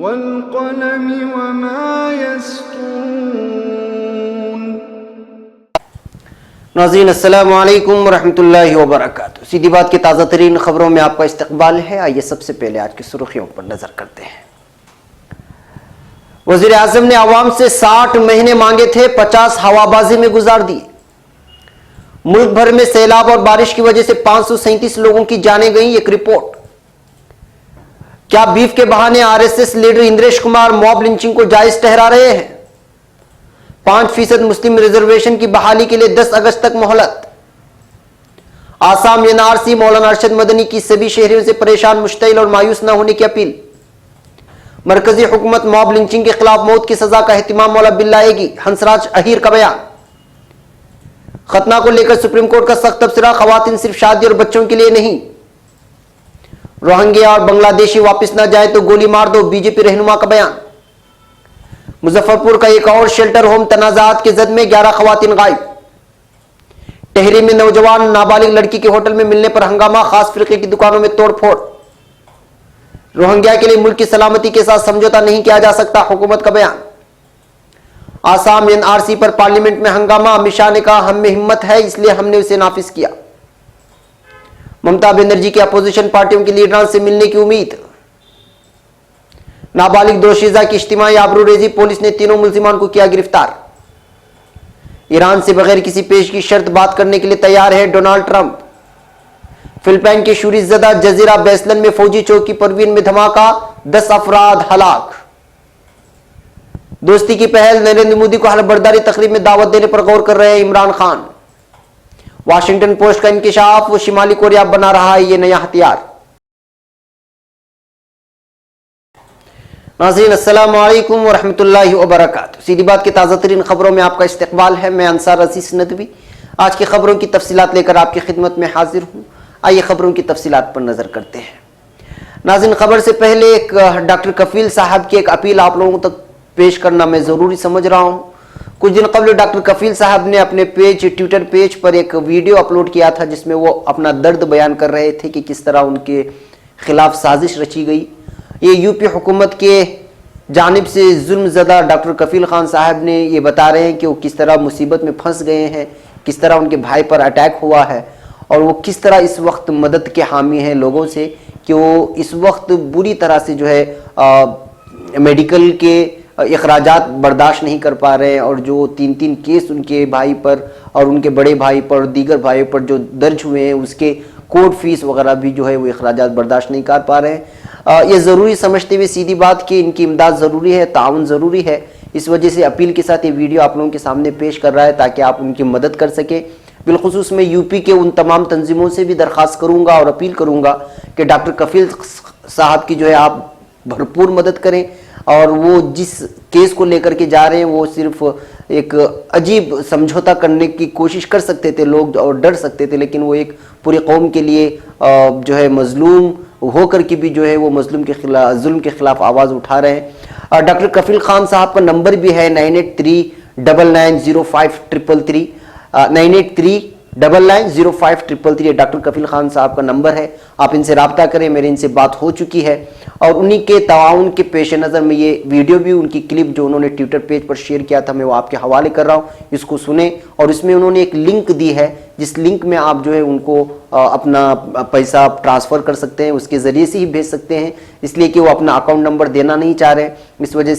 वल्क़लमि वमा यस्तुरून। नाज़रीन अस्सलामु अलैकुम वरहमतुल्लाहि वबरकातुहू। सीधी बात की ताज़ा तरीन खबरों में आपका इस्तकबाल है। आइए सबसे पहले आज की सुर्खियों पर नजर करते हैं। वज़ीर आज़म ने आवाम से 60 महीने मांगे थे, 50 हवाबाजी में गुजार दिए। मुल्क भर में सैलाब और बारिश की वजह से 537 लोगों की जानें गई। एक रिपोर्ट। क्या बीफ के बहाने RSS leader Indresh Kumar mob lynching को जायज ठहरा रहे हैं? 5% मुस्लिम रिजर्वेशन की बहाली के लिए 10 अगस्त तक मोहलत। आसाम एनआरसी मौलाना अरशद मदनी की सभी शहरियों से परेशान, मुश्तइल और मायूस न होने की अपील। मरकजी हुकूमत मॉब लिंचिंग के खिलाफ मौत की सजा का एहतिमाम मौला बिल लाएगी, हंसराज अहीर का बयान। खतना को लेकर सुप्रीम कोर्ट का सख्त तबसरा, खवातीन सिर्फ शादी और बच्चों के लिए नहीं। रोहिंग्या और बांग्लादेशी वापस न जाए तो गोली मार दो, बीजेपी रहनुमा का बयान। मुजफ्फरपुर का एक और शेल्टर होम तनाजात के जद में 11 खवातीन गायब। टेहरी में नौजवान नाबालिग लड़की के होटल में मिलने पर हंगामा, खास फिरके की दुकानों में तोड़फोड़। रोहिंग्या के लिए मुल्क की सलामती के साथ समझौता नहीं किया जा सकता, हुकूमत का बयान। आसाम एनआरसी पर पार्लियामेंट में हंगामा, अमित शाह ने कहा हम में हिम्मत है इसलिए हमने उसे नाफिज किया। ममता बनर्जी की अपोजिशन पार्टियों के लीडरों से मिलने की उम्मीद। नाबालिग दोशीजा की इज्तिमाई आबरूरेजी, पुलिस ने तीनों मुल्जिमान को किया गिरफ्तार। ईरान से बगैर किसी पेश की शर्त बात करने के लिए तैयार है डोनाल्ड ट्रंप। फिलिपाइन के शूरीजदा जजीरा बैसलन में फौजी चौकी परवीन में धमाका, 10 अफराद हलाक। दोस्ती की पहल, नरेंद्र मोदी को हलफबरदारी तकरीब में दावत देने पर गौर कर रहे हैं इमरान खान। वाशिंगटन पोस्ट का इंकिशाफ, वो शिमाली कोरिया बना रहा है ये नया हथियार। नाज़रीन अस्सलामु अलैकुम वरहमतुल्लाहि वबरकातुहू। सीधी बात की ताज़ा तरीन खबरों में आपका इस्तकबाल है। मैं अंसार अजीज नदवी आज की खबरों की तफसीलात लेकर आपकी खिदमत में हाजिर हूँ। आइए खबरों की तफसीलात पर नजर करते हैं। नाज़रीन, खबर से पहले एक डॉक्टर कफील साहब की एक अपील आप लोगों तक पेश करना मैं ज़रूरी समझ रहा हूँ। कुछ दिन कबल डॉक्टर कफील साहब ने अपने ट्विटर पेज पर एक वीडियो अपलोड किया था जिसमें वो अपना दर्द बयान कर रहे थे कि किस तरह उनके खिलाफ साजिश रची गई। ये यूपी हुकूमत के जानिब से जुल्मज़दा डॉक्टर कफील खान साहब ने ये बता रहे हैं कि वो किस तरह मुसीबत में फंस गए हैं, किस तरह उनके भाई पर अटैक हुआ है और वो किस तरह इस वक्त मदद के हामी हैं लोगों से, कि वो इस वक्त बुरी तरह से जो है मेडिकल के अखराजात बर्दाश्त नहीं कर पा रहे हैं और जो 3-3 केस उनके भाई पर और उनके बड़े भाई पर और दीगर भाइयों पर जो दर्ज हुए हैं उसके कोर्ट फीस वगैरह भी जो है वो अखराजात बर्दाश्त नहीं कर पा रहे हैं। ये ज़रूरी समझते हुए सीधी बात कि इनकी इमदाद ज़रूरी है, ताउन ज़रूरी है। इस वजह से अपील के साथ ये वीडियो आप लोगों के सामने पेश कर रहा है ताकि आप उनकी मदद कर सकें। बिलखुसूस मैं यूपी के उन तमाम तंजीमों से भी दरख्वास्त करूँगा और अपील करूँगा कि डॉक्टर कफील साहब की जो है आप भरपूर मदद करें और वो जिस केस को लेकर के जा रहे हैं वो सिर्फ एक अजीब समझौता करने की कोशिश कर सकते थे लोग और डर सकते थे, लेकिन वो एक पूरी कौम के लिए जो है मजलूम होकर के भी जो है वो मजलूम के खिलाफ जुल्म के खिलाफ आवाज़ उठा रहे हैं। डॉक्टर कफील खान साहब का नंबर भी है 9839905333 9839905333 डॉक्टर कफील खान साहब का नंबर है। आप इनसे रब्ता करें, मेरी इनसे बात हो चुकी है और उन्हीं के ताउन के पेश नज़र में ये वीडियो भी उनकी क्लिप जो उन्होंने ट्विटर पेज पर शेयर किया था मैं वो आपके हवाले कर रहा हूँ, इसको सुने। और इसमें उन्होंने एक लिंक दी है जिस लिंक में आप जो है उनको अपना पैसा ट्रांसफ़र कर सकते हैं, उसके ज़रिए से ही भेज सकते हैं, इसलिए कि वो अपना अकाउंट नंबर देना नहीं चाह रहे इस वजह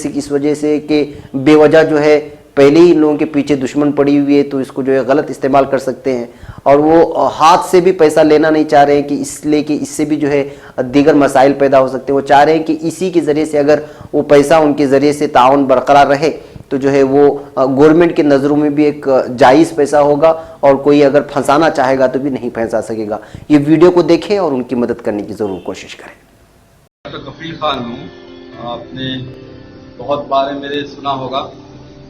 से कि बेवजह जो है पहले ही इन लोगों के पीछे दुश्मन पड़ी हुई है तो इसको जो है गलत इस्तेमाल कर सकते हैं और वो हाथ से भी पैसा लेना नहीं चाह रहे हैं कि इसलिए कि इससे भी जो है दीगर मसाइल पैदा हो सकते हैं। वो चाह रहे हैं कि इसी के ज़रिए से अगर वो पैसा उनके ज़रिए से ताउन बरकरार रहे तो जो है वो गवर्नमेंट के नज़रों में भी एक जायज़ पैसा होगा और कोई अगर फंसाना चाहेगा तो भी नहीं फंसा सकेगा। ये वीडियो को देखें और उनकी मदद करने की ज़रूर कोशिश करें। कफील खान हूँ, आपने बहुत बारे मेरे सुना होगा।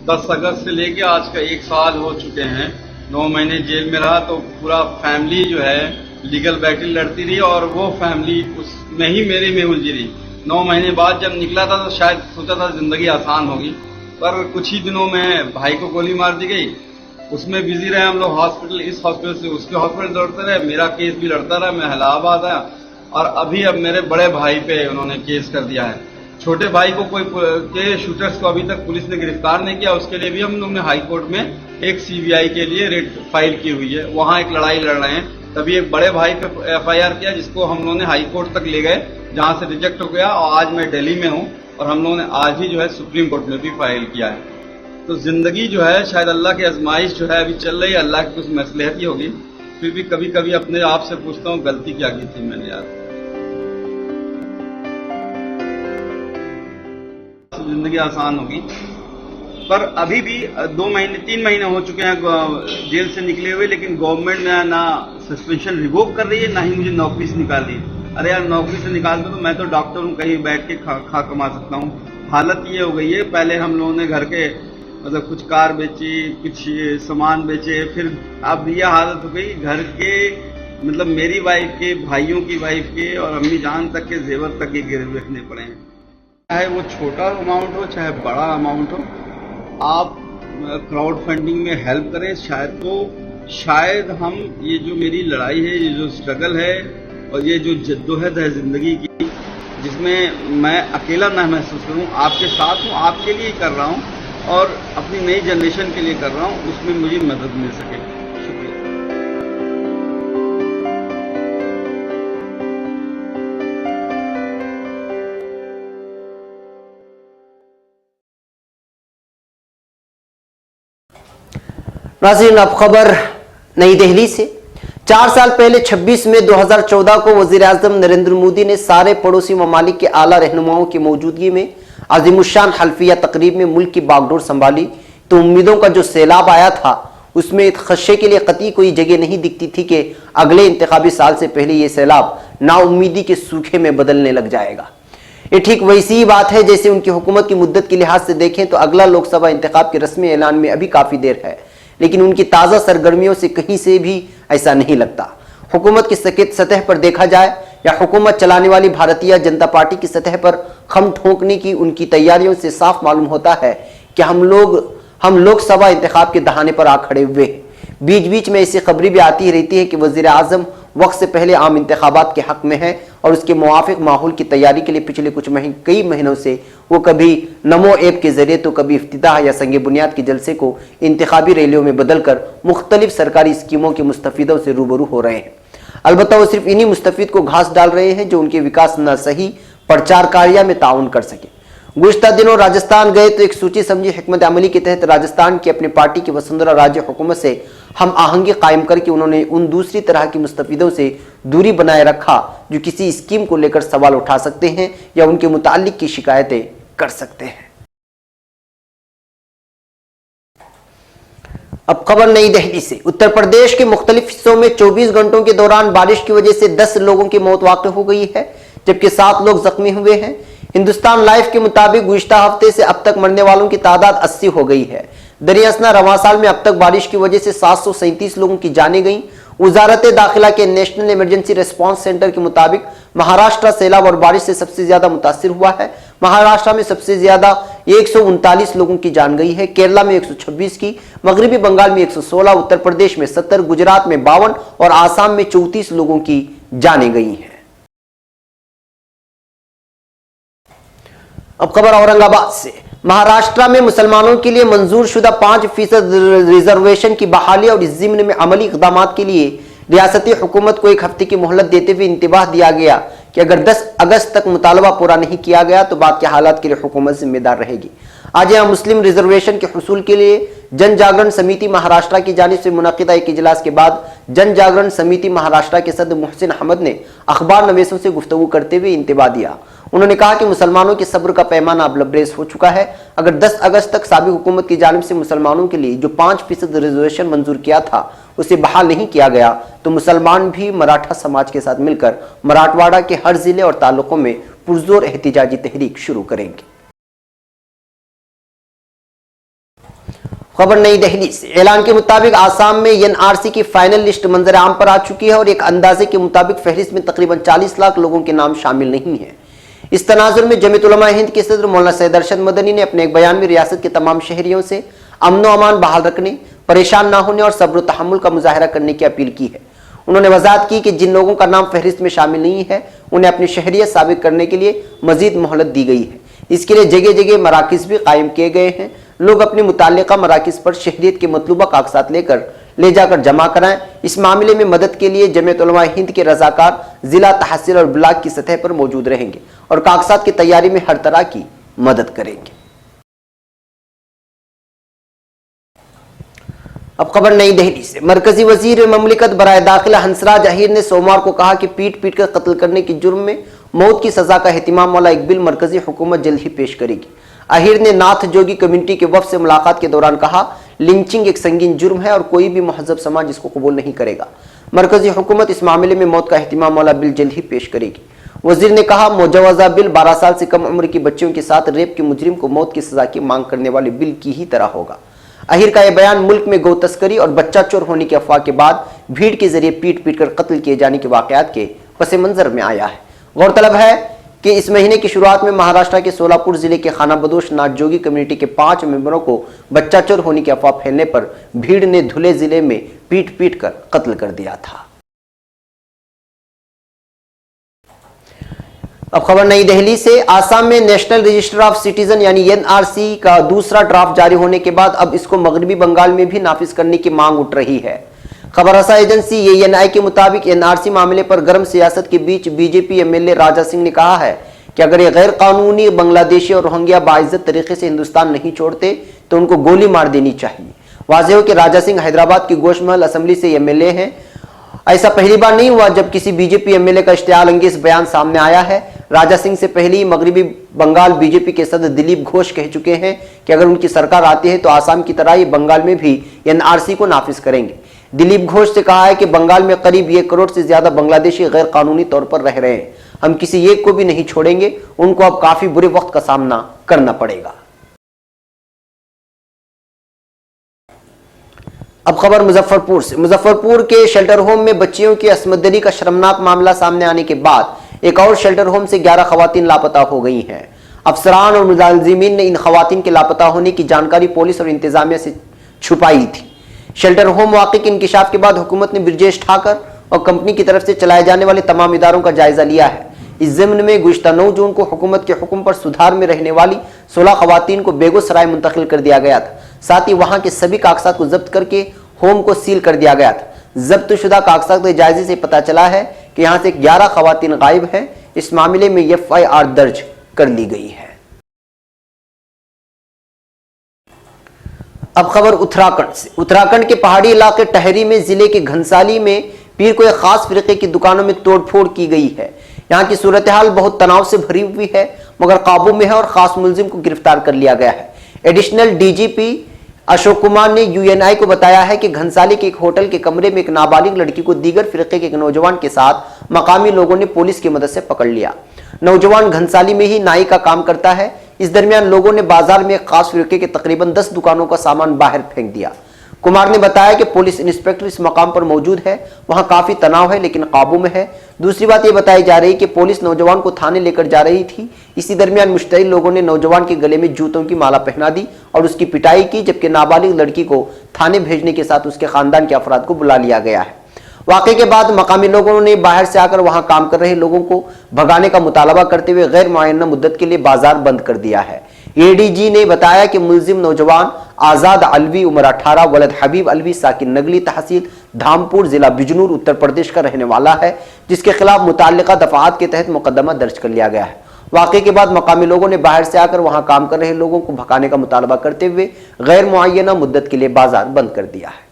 10 अगस्त से लेके आज का 1 साल हो चुके हैं। 9 महीने जेल में रहा तो पूरा फैमिली जो है लीगल बैटल लड़ती रही और वो फैमिली उसमें ही मेरे में उलझी रही। 9 महीने बाद जब निकला था तो शायद सोचा था जिंदगी आसान होगी, पर कुछ ही दिनों में भाई को गोली मार दी गई। उसमें बिजी रहे हम लोग, हॉस्पिटल इस हॉस्पिटल से उसके हॉस्पिटल दौड़ते रहे, मेरा केस भी लड़ता रहा, मैं इलाहाबाद आया और अभी अब मेरे बड़े भाई पे उन्होंने केस कर दिया है। छोटे भाई को के शूटर्स को अभी तक पुलिस ने गिरफ्तार नहीं किया। उसके लिए भी हम लोग ने हाई कोर्ट में एक सीबीआई के लिए रेड फाइल की हुई है, वहां एक लड़ाई लड़ रहे हैं। तभी एक बड़े भाई पे एफआईआर किया, जिसको हम लोगों ने हाई कोर्ट तक ले गए, जहां से रिजेक्ट हो गया। और आज मैं दिल्ली में हूं और हम लोगों ने आज ही जो है सुप्रीम कोर्ट में भी फाइल किया है। तो जिंदगी जो है शायद अल्लाह की आजमाइश जो है अभी चल रही है, अल्लाह की कुछ मसलहत ही होगी। फिर भी कभी कभी अपने आप से पूछता हूँ गलती क्या की थी मैंने यार। जिंदगी आसान होगी, पर अभी भी 3 महीने हो चुके हैं जेल से निकले हुए, लेकिन गवर्नमेंट ने ना सस्पेंशन रिवोक कर रही है, ना ही मुझे नौकरी से निकाल रही है। अरे यार, नौकरी से निकाल दो तो मैं तो डॉक्टर हूँ, कहीं बैठ के खा कमा सकता हूँ। हालत ये हो गई है, पहले हम लोगों ने घर के मतलब कुछ कार बेची, कुछ सामान बेचे, फिर अब ये हालत हो गई घर के मतलब मेरी वाइफ के, भाइयों की वाइफ के और अम्मी जान तक के जेवर तक के गिरवी रखने पड़े हैं। चाहे वो छोटा अमाउंट हो चाहे बड़ा अमाउंट हो, आप क्राउड फंडिंग में हेल्प करें। शायद हम ये जो मेरी लड़ाई है, ये जो स्ट्रगल है और ये जो जद्दोजहद है जिंदगी की, जिसमें मैं अकेला ना महसूस करूं, आपके साथ हूं, आपके लिए कर रहा हूं और अपनी नई जनरेशन के लिए कर रहा हूं, उसमें मुझे मदद मिल सके। शुक्रिया। नाज़रीन, अब खबर नई दिल्ली से। 4 साल पहले 26 मई 2014 को वजीर आजम नरेंद्र मोदी ने सारे पड़ोसी ममालिक के आला रहनुमाओं की मौजूदगी में अजीमुशान हल्फिया तकरीब में मुल्क की बागडोर संभाली, तो उम्मीदों का जो सैलाब आया था उसमें खदशे के लिए कतई कोई जगह नहीं दिखती थी कि अगले इंतखाबी साल से पहले ये सैलाब नाउम्मीदी के सूखे में बदलने लग जाएगा। ये ठीक वैसी ही बात है जैसे उनकी हुकूमत की मुद्दत के लिहाज से देखें तो अगला लोकसभा इंतखाब के रस्मी ऐलान में अभी काफी देर है, लेकिन उनकी ताज़ा सरगर्मियों से कहीं से भी ऐसा नहीं लगता। हुकूमत की सतह पर देखा जाए या हुकूमत चलाने वाली भारतीय जनता पार्टी की सतह पर खम ठोंकने की उनकी तैयारियों से साफ मालूम होता है कि हम लोकसभा इंतखाब के दहाने पर आ खड़े हुए हैं। बीच बीच में ऐसी खबरें भी आती रहती है कि वजीर आजम वक्त से पहले आम इंतखाबात के हक में है और उसके मुवाफिक माहौल की तैयारी के लिए पिछले कई महीनों से वो कभी नमो ऐप के जरिए तो कभी इफ्तिताह या संगे बुनियाद के जलसे को इंतखाबी रैलियों में बदलकर मुख्तलिफ सरकारी स्कीमों के मुस्तफिदों से रूबरू हो रहे हैं। अलबत्ता वो सिर्फ इन्हीं मुस्तफिद को घास डाल रहे हैं जो उनके विकास न सही प्रचार कार्य में ताउन कर सके। गुज़िश्ता दिनों राजस्थान गए तो एक सोची समझी हिकमत अमली के तहत राजस्थान की अपनी पार्टी की वसुंधरा राज्य हुकूमत से हम आहंगी कायम करके उन्होंने उन दूसरी तरह की मुस्तफिदों से दूरी बनाए रखा जो किसी स्कीम को लेकर सवाल उठा सकते हैं या उनके मुताल्लिक की शिकायतें कर सकते हैं। अब खबर नई दिल्ली से। उत्तर प्रदेश के मुख्तलिफ हिस्सों में 24 घंटों के दौरान बारिश की वजह से 10 लोगों की मौत वाक़ हो गई है, जबकि 7 लोग जख्मी हुए हैं। हिंदुस्तान लाइव के मुताबिक गुज़िश्ता हफ्ते से अब तक मरने वालों की तादाद 80 हो गई है। दरियासना रवां साल में अब तक बारिश की वजह से 737 लोगों की जानें गईं। वजारत दाखिला के नेशनल इमरजेंसी रिस्पांस सेंटर के मुताबिक महाराष्ट्र सैलाब और बारिश से सबसे ज्यादा मुतासिर हुआ है। महाराष्ट्र में सबसे ज्यादा 139 लोगों की जान गई है, केरला में 126 की, मगरबी बंगाल में 116, उत्तर प्रदेश में 70, गुजरात में 52 और आसाम में 34 लोगों की जानें गई हैं। अब खबर औरंगाबाद से। महाराष्ट्र में मुसलमानों के लिए मंजूर शुदा 5% रिजर्वेशन की बहाली और इस जिम्न में अमली इकदाम के लिए रियासती हुकूमत को 1 हफ्ते की मोहलत देते हुए इंतबाह दिया गया कि अगर 10 अगस्त तक मुतालबा पूरा नहीं किया गया तो बाद के हालात के लिए हुकूमत जिम्मेदार रहेगी। आज यहाँ मुस्लिम रिजर्वेशन के हुसूल के लिए जन जागरण समिति महाराष्ट्र की जानिब से मुनक़िदा एक इजलास के बाद जन जागरण समिति महाराष्ट्र के सदर मोहसिन अहमद ने अखबार नवीसों से गुफ्तगू करते हुए इंतबाह दिया। उन्होंने कहा कि मुसलमानों के सब्र का पैमाना अब लबरेज हो चुका है। अगर 10 अगस्त तक साबिक़ हुकूमत की जानिब से मुसलमानों के लिए जो 5% रिजर्वेशन मंजूर किया था उसे बहाल नहीं किया गया तो मुसलमान भी मराठा समाज के साथ मिलकर मराठवाड़ा के हर जिले और तालुकों में पुरजोर एहतिजाजी तहरीक शुरू करेंगे। खबर नई दिल्ली से। ऐलान के मुताबिक आसाम में एनआरसी की फाइनल लिस्ट मंजर आम पर आ चुकी है और एक अंदाजे के मुताबिक फहरिस्त में तकरीबन 40 लाख लोगों के नाम शामिल नहीं है। इस तनाजुर में जमीयत उलमा हिंद के सदर मौलाना सैयद अरशद मदनी ने अपने एक बयान में रियासत के तमाम शहरियों से अमन व अमान बहाल रखने, परेशान ना होने और सब्र तहम्मुल का मुजाहरा करने की अपील की है। उन्होंने वजाहत की कि जिन लोगों का नाम फहरिस्त में शामिल नहीं है उन्हें अपनी शहरियत साबित करने के लिए मजीद मोहलत दी गई है। इसके लिए जगह जगह मराकिज भी कायम किए गए हैं। लोग अपने मुताल्लिका मराकिज पर शहरियत के मतलूबा कागजात ले जाकर जमा कराएं। इस मामले में मदद के लिए जमीयत उलमा हिंद के रजाकार जिला तहसील और ब्लॉक की सतह पर मौजूद रहेंगे और कागजात की तैयारी में हर तरह की मदद करेंगे। अब खबर नई दिल्ली से। मरकजी वजीर ममलिकत बराए दाखिला हंसराज अहीर ने सोमवार को कहा कि पीट पीट कर कत्ल करने के जुर्म में मौत की सजा का एहतिमाम वाला एक बिल मरकजी हुकूमत जल्द ही पेश करेगी। अहीर ने नाथ जोगी कम्युनिटी के वफ़द से मुलाकात के दौरान कहा, लिंचिंग एक संगीन जुर्म है और कोई भी महजब समाज इसको कबूल नहीं करेगा। मरकजी हुकूमत इस मामले में मौत का एहतिमाम वाला बिल जल्द ही पेश करेगी। वजीर ने कहा, मुजवजा बिल 12 साल से कम उम्र की बच्चियों के साथ रेप के मुजरिम को मौत की सजा की मांग करने वाले बिल की ही तरह होगा। अहीर का यह बयान मुल्क में गौ तस्करी और बच्चा चोर होने की अफवाह के बाद भीड़ के जरिए पीट पीट कर कत्ल किए जाने के वाकयात के पस मंजर में आया है। गौरतलब है कि इस महीने की शुरुआत में महाराष्ट्र के सोलापुर जिले के खाना बदोश नाथ जोगी कम्युनिटी के 5 मेंबरों को बच्चा चोर होने की अफवाह फैलने पर भीड़ ने धुले जिले में पीट पीट कर कत्ल कर दिया था। अब खबर नई दिल्ली से। आसाम में नेशनल रजिस्टर ऑफ सिटीजन यानी एनआरसी का दूसरा ड्राफ्ट जारी होने के बाद अब इसको मगरबी बंगाल में भी नाफिज करने की मांग उठ रही है। खबर रसा एजेंसी ANI के मुताबिक एनआरसी मामले पर गर्म सियासत के बीच बीजेपी MLA राजा सिंह ने कहा है कि अगर ये गैर कानूनी बांग्लादेशी और रोहिंग्या बाइज्जत तरीके से हिंदुस्तान नहीं छोड़ते तो उनको गोली मार देनी चाहिए। वाज़ेह हो कि राजा सिंह हैदराबाद की गोशमहल असेंबली से MLA हैं। ऐसा पहली बार नहीं हुआ जब किसी बीजेपी MLA का इश्तियाल अंगेज बयान सामने आया है। राजा सिंह से पहले ही मगरबी बंगाल बीजेपी के सदस्य दिलीप घोष कह चुके हैं कि अगर उनकी सरकार आती है तो आसाम की तरह ही बंगाल में भी एनआरसी को नाफिज करेंगे। दिलीप घोष से कहा है कि बंगाल में करीब 1 करोड़ से ज्यादा बांग्लादेशी गैर कानूनी तौर पर रह रहे हैं। हम किसी एक को भी नहीं छोड़ेंगे, उनको अब काफी बुरे वक्त का सामना करना पड़ेगा। अब खबर मुजफ्फरपुर से। मुजफ्फरपुर के शेल्टर होम में बच्चियों की असमदरी का शर्मनाक मामला सामने आने के बाद एक और शेल्टर होम से 11 खवातीन लापता हो गई हैं। अफसरान और मुलाजिमीन ने इन खवातीन के लापता होने की जानकारी पुलिस और इंतजामिया से छुपाई थी। शेल्टर होम वाक़े के इंकिशाफ के बाद हुकूमत ने ब्रजेश ठाकर और कंपनी की तरफ से चलाए जाने वाले तमाम इदारों का जायजा लिया है। इस ज़िम्न में गुज़िश्ता 9 जून को हुकूमत के हुक्म पर सुधार में रहने वाली 16 खवातीन को बेगूसराय मुंतकिल कर दिया गया था। साथ ही वहां के सभी कागजात को जब्त करके होम को सील कर दिया गया था। जब्तशुदा कागजात के जायजे से पता चला है कि यहां से 11 खवातीन गायब हैं। इस मामले में FIR दर्ज कर ली गई है। अब खबर उत्तराखंड से। उत्तराखंड के पहाड़ी इलाके टहरी में जिले के घनसाली में पीर को एक खास फिरके की दुकानों में तोड़फोड़ की गई है। यहाँ की सूरत हाल बहुत तनाव से भरी हुई है, मगर काबू में है और खास मुलजिम को गिरफ्तार कर लिया गया है। एडिशनल DGP अशोक कुमार ने UNI को बताया है कि घनसाली के एक होटल के कमरे में एक नाबालिग लड़की को दीगर फिरके के एक नौजवान के साथ मकामी लोगों ने पुलिस की मदद से पकड़ लिया। नौजवान घनसाली में ही नाई का काम करता है। इस दरमियान लोगों ने बाजार में एक खास फिरके के तकरीबन 10 दुकानों का सामान बाहर फेंक दिया। कुमार ने बताया कि पुलिस इंस्पेक्टर इस मकाम पर मौजूद है, वहां काफी तनाव है लेकिन काबू में है। दूसरी बात यह बताई जा रही है कि पुलिस नौजवान को थाने लेकर जा रही थी। इसी दरमियान मुश्तरी लोगों ने नौजवान के गले में जूतों की माला पहना दी और उसकी पिटाई की, जबकि नाबालिग लड़की को थाने भेजने के साथ उसके खानदान के अफराद को बुला लिया गया है। वाक़े के बाद मकामी लोगों ने बाहर से आकर वहां काम कर रहे लोगों को भगाने का मुतालबा करते हुए गैर मुअय्यना मुद्दत के लिए बाजार बंद कर दिया है। ADG ने बताया कि मुलजिम नौजवान आज़ाद अलवी उम्र 18 वलद हबीब अलवी साकिन नगली तहसील धामपुर जिला बिजनूर उत्तर प्रदेश का रहने वाला है, जिसके खिलाफ मुताल्लिका दफात के तहत मुकदमा दर्ज कर लिया गया है। वाक़े के बाद मकामी लोगों ने बाहर से आकर वहां काम कर रहे लोगों को भगाने का मुतालबा करते हुए गैर मुअय्यना मुद्दत के लिए बाजार बंद कर दिया है।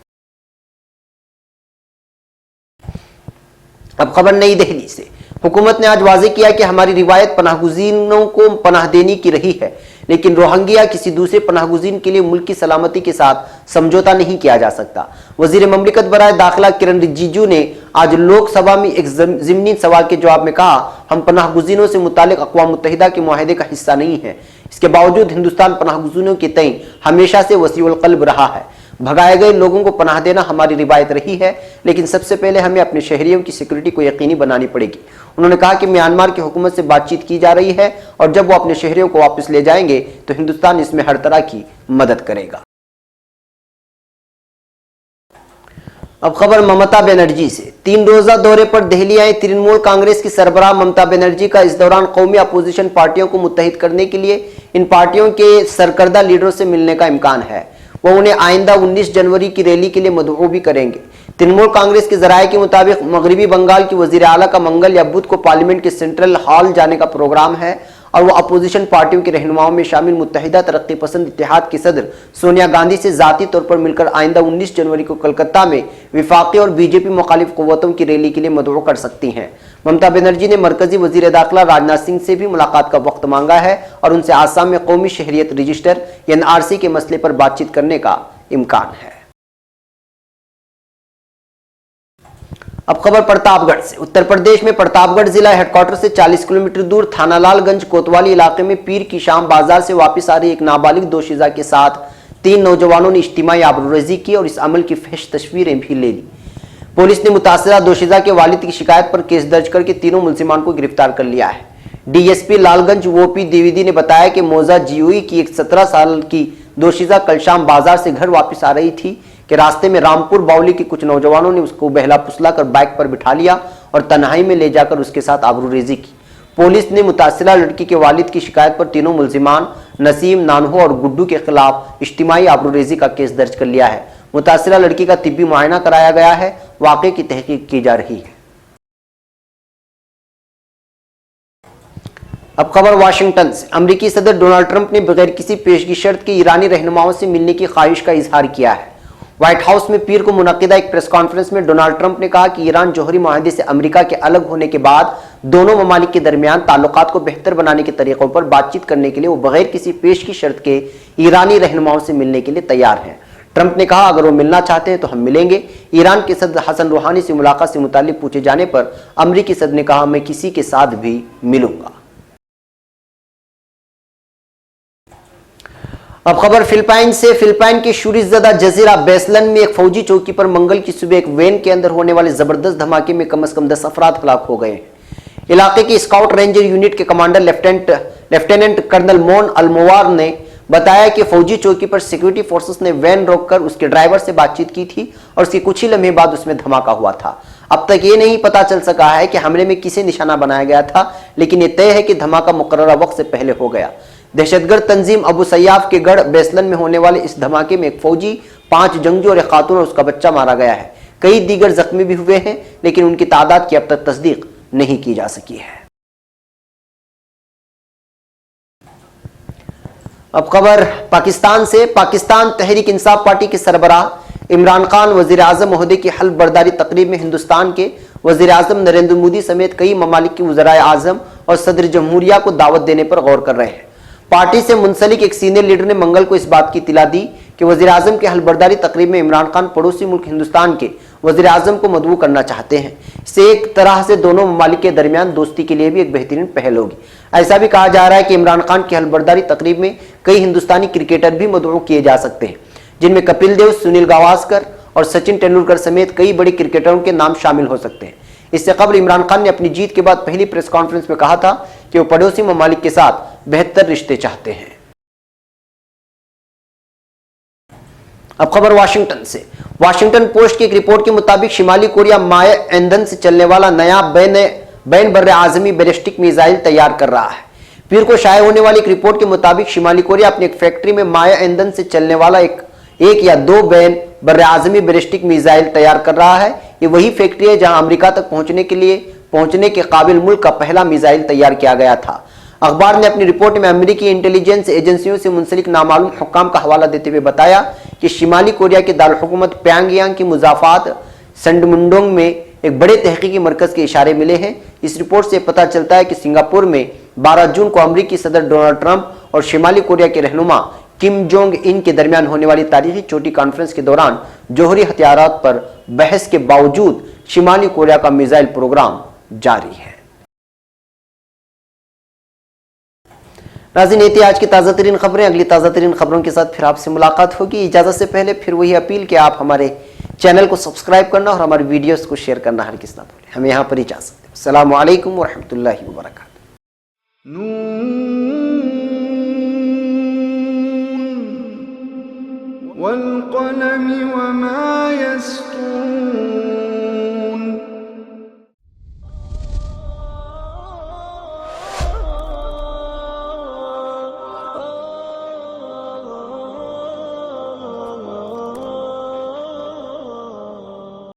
अब खबर नई दिल्ली से। हुकूमत ने आज वाज़ेह किया कि हमारी रिवायत पनाहगुज़ीनों को पनाह देने की रही है, लेकिन रोहिंग्या किसी दूसरे पनाहगुज़ीन के लिए मुल्क की सलामती के साथ समझौता नहीं किया जा सकता। वज़ीर ममलिकत बराए दाखिला किरण रिजिजू ने आज लोकसभा में एक ज़िमनी सवाल के जवाब में कहा, हम पनाहगुज़ीनों से मुतालिक अक़वाम मुत्तहिदा के मुआहदे का हिस्सा नहीं है। इसके बावजूद हिंदुस्तान पनाहगुज़ीनों के तय हमेशा से वसीउल क़ल्ब रहा है। भगाए गए लोगों को पनाह देना हमारी रिवायत रही है, लेकिन सबसे पहले हमें अपने शहरियों की सिक्योरिटी को यकीनी बनानी पड़ेगी। उन्होंने कहा कि म्यांमार की हुकूमत से बातचीत की जा रही है और जब वो अपने शहरियों को वापस ले जाएंगे तो हिंदुस्तान इसमें हर तरह की मदद करेगा। अब खबर ममता बनर्जी से। 3 रोजा दौरे पर दिल्ली आई तृणमूल कांग्रेस की सरबराह ममता बनर्जी का इस दौरान कौमी अपोजिशन पार्टियों को मुत्तहिद करने के लिए इन पार्टियों के सरकर्दा लीडरों से मिलने का इम्कान है। वह उन्हें आइंदा 19 जनवरी की रैली के लिए मदऊ भी करेंगे। तृणमूल कांग्रेस के जराये के मुताबिक मगरबी बंगाल की वजीर आला का मंगल या बुध को पार्लियामेंट के सेंट्रल हॉल जाने का प्रोग्राम है और वो अपोजिशन पार्टियों के रहनुमाओं में शामिल मुत्तहिदा तरक्की पसंद इत्तेहाद की सदर सोनिया गांधी से जाती तौर पर मिलकर आइंदा 19 जनवरी को कलकत्ता में विफाकी और बीजेपी मुखालिफ कुव्वतों की रैली के लिए मदऊ कर सकती हैं। ममता बनर्जी ने मरकजी वजीर दाखिला राजनाथ सिंह से भी मुलाकात का वक्त मांगा है और उनसे आसाम में कौमी शहरियत रजिस्टर NRC के मसले पर बातचीत करने का इम्कान है। अब खबर प्रतापगढ़ से। उत्तर प्रदेश में प्रतापगढ़ जिला हेडक्वार्टर से 40 किलोमीटर दूर थानालालगंज कोतवाली इलाके में पीर की शाम बाजार से वापस आ रही एक नाबालिग दोशीजा के साथ 3 नौजवानों ने इज्तिमाई आबरूरेजी की और इस अमल की फहश तस्वीरें भी ले ली। पुलिस ने मुतासिरा दोशीजा के वालिद की शिकायत पर केस दर्ज करके तीनों मुलजिमान को गिरफ्तार कर लिया है। DSP लालगंज OP द्विवेदी ने बताया कि मौजा GOE की एक 17 साल की दोशीजा कल शाम बाजार से घर वापस आ रही थी कि रास्ते में रामपुर बावली के कुछ नौजवानों ने उसको बहला फुसला कर बाइक पर बिठा लिया और तन्हाई में ले जाकर उसके साथ आबरूरेजी की। पुलिस ने मुतासिरा लड़की के वालिद की शिकायत पर तीनों मुलजिमान नसीम, नानहो और गुड्डू के खिलाफ इज्तिमाई आबरूरेजी का केस दर्ज कर लिया है। मुतासिरा लड़की का तिब्बी मुआयना कराया गया है। वाकये की तहकीक की जा रही है। अब खबर वाशिंगटन से। अमेरिकी सदर डोनाल्ड ट्रंप ने बगैर किसी पेशगी शर्त के ईरानी रहनुमाओं से मिलने की ख्वाहिश का इजहार किया है। व्हाइट हाउस में पीर को मुनक्किदा एक प्रेस कॉन्फ्रेंस में डोनाल्ड ट्रंप ने कहा कि ईरान जौहरी मुआहदे से अमेरिका के अलग होने के बाद दोनों ममालिक के दरमियान ताल्लुकात को बेहतर बनाने के तरीकों पर बातचीत करने के लिए वो बगैर किसी पेश की शर्त के ईरानी रहनुमाओं से मिलने के लिए तैयार हैं। ट्रंप ने कहा, अगर वो मिलना चाहते हैं तो हम मिलेंगे। ईरान के सदर हसन रूहानी से मुलाकात से मुताल्लिक पूछे जाने पर अमेरिकी सदर ने कहा, मैं किसी के साथ भी मिलूंगा। अब खबर फिलिपाइन से। फिलिपाइन के शूरिज़दा जजीरा बेसलन में एक फौजी चौकी पर मंगल की सुबह एक वैन के अंदर होने वाले जबरदस्त धमाके में कम से कम 10 अफराद हलाक हो गए हैं। इलाके की स्काउट रेंजर यूनिट के कमांडर लेफ्टिनेंट कर्नल मोन अल्मोवार ने बताया कि फौजी चौकी पर सिक्योरिटी फोर्सेस ने वैन रोककर उसके ड्राइवर से बातचीत की थी और उसके कुछ ही लम्हे बाद उसमें धमाका हुआ था। अब तक ये नहीं पता चल सका है कि हमले में किसे निशाना बनाया गया था, लेकिन ये तय है कि धमाका मुकर्ररा वक्त से पहले हो गया। दहशतगर्द तंजीम अबू सयाफ के गढ़ बेसलन में होने वाले इस धमाके में एक फौजी, 5 जंगजू और एक खातून और उसका बच्चा मारा गया है। कई दीगर जख्मी भी हुए हैं, लेकिन उनकी तादाद की अब तक तस्दीक नहीं की जा सकी है। अब खबर पाकिस्तान से। पाकिस्तान तहरीक इंसाफ पार्टी के सरबराह इमरान खान वजीर आजम महोदय की हल्फ बर्दारी तकरीब में हिंदुस्तान के वजीर आजम नरेंद्र मोदी समेत कई ममालिक के वज़राए आजम और सदर जमहूरिया को दावत देने पर गौर कर रहे हैं। पार्टी से मुंसलिक एक सीनियर लीडर ने मंगल को इस बात की इत्तला दी कि वजीर आजम के हल्फबर्दारी तकरीब में इमरान खान पड़ोसी मुल्क हिंदुस्तान के वजीर आजम को मदऊ करना चाहते हैं। इससे एक तरह से दोनों ममालिक के दरमियान दोस्ती के लिए भी एक बेहतरीन पहल होगी। ऐसा भी कहा जा रहा है कि इमरान खान की हल्फबर्दारी तकरीब में कई हिंदुस्तानी क्रिकेटर भी मदऊ किए जा सकते हैं, जिनमें कपिल देव, सुनील गावस्कर और सचिन तेंदुलकर समेत कई बड़े क्रिकेटरों के नाम शामिल हो सकते हैं। इससे कबल इमरान खान ने अपनी जीत के बाद पहली प्रेस कॉन्फ्रेंस में कहा था कि वो पड़ोसी ममालिक के साथ बेहतर रिश्ते चाहते हैं। अब खबर वाशिंगटन से। वाशिंगटन पोस्ट की एक रिपोर्ट के मुताबिक शिमाली कोरिया माय ईंधन से चलने वाला नया बैन बर्रे आजमी बैलिस्टिक मिसाइल तैयार कर रहा है। पीर को शाये होने वाली एक रिपोर्ट के मुताबिक शिमाली कोरिया अपनी एक फैक्ट्री में माय ईंधन से चलने वाला एक या दो बैन बर्रे आजमी बैलिस्टिक मिसाइल तैयार कर रहा है। ये वही फैक्ट्री है जहां अमेरिका तक पहुंचने के काबिल मुल्क का पहला मिसाइल तैयार किया गया था। अखबार ने अपनी रिपोर्ट में अमेरिकी इंटेलिजेंस एजेंसियों से मुंसलिक नामालूम हुक्काम का हवाला देते हुए बताया कि शिमाली कोरिया के दारुल-हुकूमत प्यांगयांग की मुजाफात संडमुंडोंग में एक बड़े तहकीकी मरकज के इशारे मिले हैं। इस रिपोर्ट से पता चलता है कि सिंगापुर में 12 जून को अमेरिकी सदर डोनाल्ड ट्रंप और शिमाली कोरिया के रहनुमा किम जोंग इन के दरमियान होने वाली तारीखी छोटी कॉन्फ्रेंस के दौरान जौहरी हथियारात पर बहस के बावजूद शिमाली कोरिया का मिसाइल प्रोग्राम जारी है। नाज़रीन, ये थी आज की ताज़ा तरीन खबरें। अगली ताज़ा तरीन खबरों के साथ फिर आपसे मुलाकात होगी। इजाज़त से पहले फिर वही अपील कि आप हमारे चैनल को सब्सक्राइब करना और हमारे वीडियोस को शेयर करना हर किस ना भूलें। हमें यहाँ पर इजाज़त दें। अस्सलामु अलैकुम व रहमतुल्लाहि व बरकातुहू। वल क़लमि वमा यस्तुरून।